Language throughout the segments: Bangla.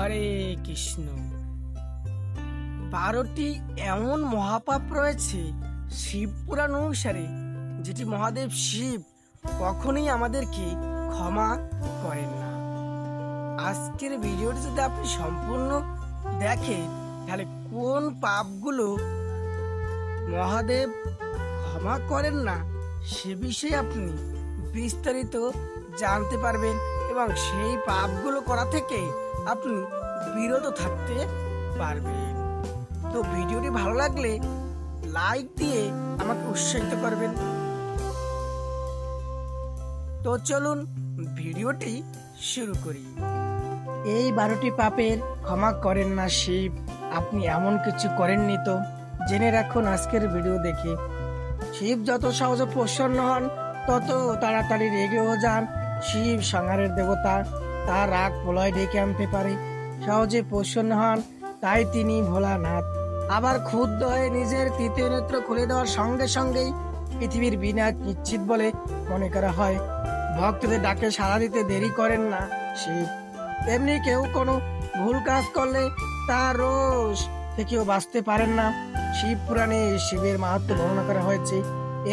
হরে কৃষ্ণ। 12টি এমন মহাপাপ রয়েছে শিব পুরাণ অনুসারে, যেটি মহাদেব শিব কখনোই আমাদেরকে ক্ষমা করেন না। আজকের ভিডিওটি যদি আপনি সম্পূর্ণ দেখেন, তাহলে কোন পাপগুলো মহাদেব ক্ষমা করেন না সে বিষয়ে আপনি বিস্তারিত জানতে পারবেন এবং সেই পাপগুলো করা থেকে আপনি বিরত থাকতে পারবেন। তো ভিডিওটি ভালো লাগলে লাইক দিয়ে আমাকে উৎসাহিত করবেন। তো চলুন ভিডিওটি শুরু করি। এই 12টি পাপের ক্ষমা করেন না শিব, আপনি এমন কিছু করেননি তো? জেনে রাখুন আজকের ভিডিও দেখে। শিব যত সহজে প্রসন্ন হন, তত তাড়াতাড়ি রেগেও যান। শিব সংহারের দেবতা, তার রাগ প্রলয় ডেকে আনতে পারে। সহজে প্রসন্ন হন, তাই তিনি ভোলানাথ। আবার ক্ষুব্ধ হয়ে নিজের তৃতীয় নেত্র খুলে দেওয়ার সঙ্গে সঙ্গেই পৃথিবীর বিনাশ নিশ্চিত বলে মনে করা হয়। ভক্তদের ডাকে সাড়া দিতে দেরি করেন না শিব। তেমনি কেউ কোনো ভুল কাজ করলে তার রোষ থেকেও বাঁচতে পারেন না। শিব পুরাণে শিবের মাহাত্ম্য বর্ণনা করা হয়েছে।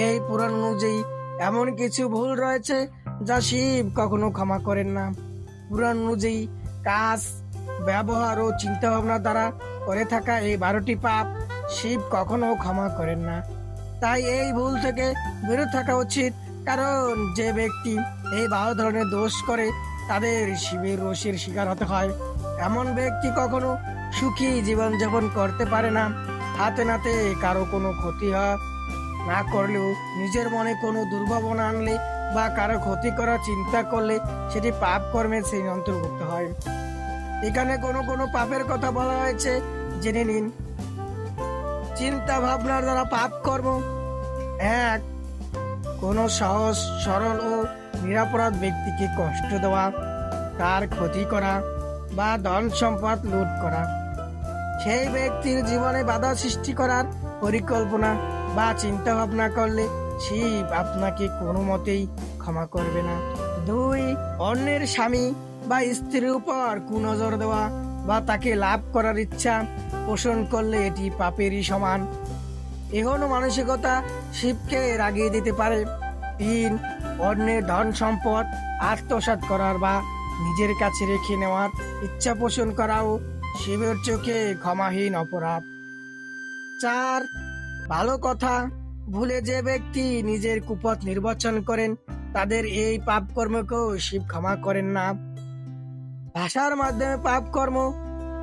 এই পুরাণ অনুযায়ী এমন কিছু ভুল রয়েছে যা শিব কখনো ক্ষমা করেন না। পুরাণ অনুযায়ী কাজ, ব্যবহার ও চিন্তা ভাবনা দ্বারা করে থাকা এই 12টি পাপ শিব কখনো ক্ষমা করেন না। তাই এই ভুল থেকে বিরত থাকা উচিত, কারণ যে ব্যক্তি এই 12 ধরনের দোষ করে তাদের শিবের রোষের শিকার হতে হয়। এমন ব্যক্তি কখনো সুখী জীবনযাপন করতে পারে না। হাতে নাতে কারো কোনো ক্ষতি না করলেও নিজের মনে কোনো দুর্ভাবনা আনলে বা কারো ক্ষতি করার চিন্তা করলে সেটি পাপ কর্মের সেই অন্তর্ভুক্ত হয়। এখানে কোনো পাপের কথা বলা হয়েছে, জেনে নিন। চিন্তা ভাবনার দ্বারা পাপ কর্ম: 1. কোনো সহজ সরল ও নিরাপরাধ ব্যক্তিকে কষ্ট দেওয়া, তার ক্ষতি করা বা ধন সম্পদ লুট করা। সেই ব্যক্তির জীবনে বাধা সৃষ্টি করার পরিকল্পনা বা চিন্তা ভাবনা করলে শিব আপনাকে কোনো মতেই ক্ষমা করবে না। 2. অন্যের স্বামী বা স্ত্রীর উপর কুনজর দেওয়া বা তাকে লাভ করার ইচ্ছা পোষণ করলে এটি পাপেরই সমান। এগোনো মানসিকতা শিবকে রাগিয়ে দিতে পারে। 3. অন্যের ধন সম্পদ আত্মসাৎ করার বা নিজের কাছে রেখে নেওয়ার ইচ্ছা পোষণ করাও শিবের চোখে ক্ষমাহীন অপরাধ। 4. ভালো কথা ভুলে যে ব্যক্তি নিজের কুপথ নির্বাচন করেন, তাদের এই পাপ কর্মকেও শিব ক্ষমা করেন না। ভাষার মাধ্যমে পাপ কর্ম: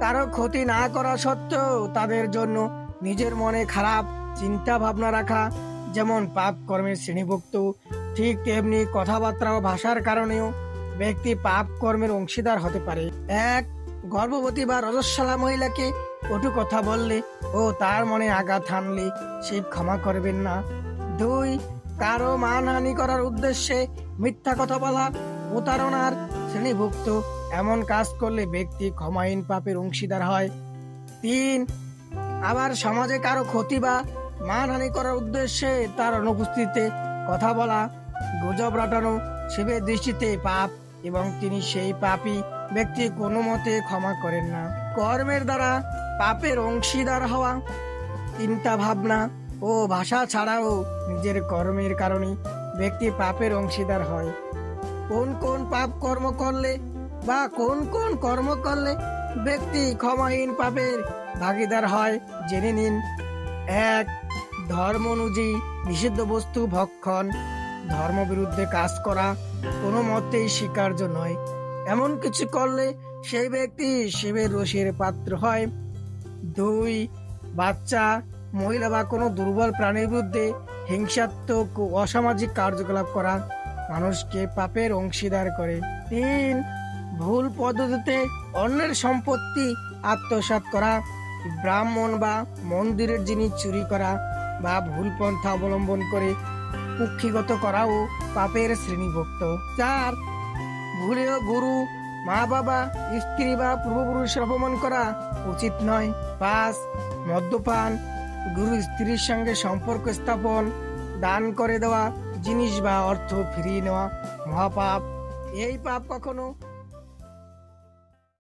কারো ক্ষতি না করা সত্ত্বেও তাদের জন্য নিজের মনে খারাপ চিন্তা ভাবনা রাখা যেমন পাপ কর্মের শ্রেণীভুক্ত, ঠিক তেমনি কথাবার্তা ও ভাষার কারণেও ব্যক্তি পাপ কর্মের অংশীদার হতে পারে। 1. গর্ভবতী বা রজস্বলা মহিলাকে কটু কথা বললে ও তার মনে আঘাত হানলে শিব ক্ষমা করবেন না। 2. কারো মানহানি করার উদ্দেশ্যে মিথ্যা কথা বলা প্রতারণার শ্রেণীভুক্ত, এমন কাজ করলে ব্যক্তি ক্ষমাহীন পাপের অংশীদার হয়। 3. আবার সমাজে কারো ক্ষতি বা মানহানি করার উদ্দেশ্যে তার অনুপস্থিতিতে কথা বলা, গুজব রটানো শিবের দৃষ্টিতে পাপ এবং তিনি সেই পাপী ব্যক্তি কোনো মতে ক্ষমা করেন না। কর্মের দ্বারা পাপের অংশীদার হওয়া: চিন্তা ভাবনা ও ভাষা ছাড়াও নিজের কর্মের কারণে ব্যক্তি পাপের অংশীদার হয়। কোন পাপ কর্ম করলে বা কোন কর্ম করলে ব্যক্তি ক্ষমাহীন পাপের ভাগীদার হয়, জেনে নিন। 1. ধর্ম অনুযায়ী নিষিদ্ধ বস্তু ভক্ষণ: ধর্ম বিরুদ্ধে কাজ করা কোনো মতেই স্বীকার্য নয়। এমন কিছু করলে সেই ব্যক্তি শিবের রোষের পাত্র হয়। 2. বাচ্চা, মহিলা বা কোনো দুর্বল প্রাণীর বিরুদ্ধে হিংসাত্মক ও অসামাজিক কার্যকলাপ করা মানুষকে পাপের অংশীদার করে। 3. ভুল পদ্ধতিতে অন্যের সম্পত্তি আত্মসাৎ করা, ব্রাহ্মণ বা মন্দিরের জিনিস চুরি করা বা ভুল পন্থা অবলম্বন করে কুক্ষিগত করাও পাপের শ্রেণীভুক্ত। 4. ভুলেও গুরু, মা বাবা, স্ত্রী বা পূর্বপুরুষের অপমান করা উচিত নয়। 5. মদ্যপান, গুরু স্ত্রীর সঙ্গে সম্পর্ক স্থাপন, দান করে দেওয়া জিনিস বা অর্থ ফিরিয়ে নেওয়া মহাপাপ। এই পাপ কখনো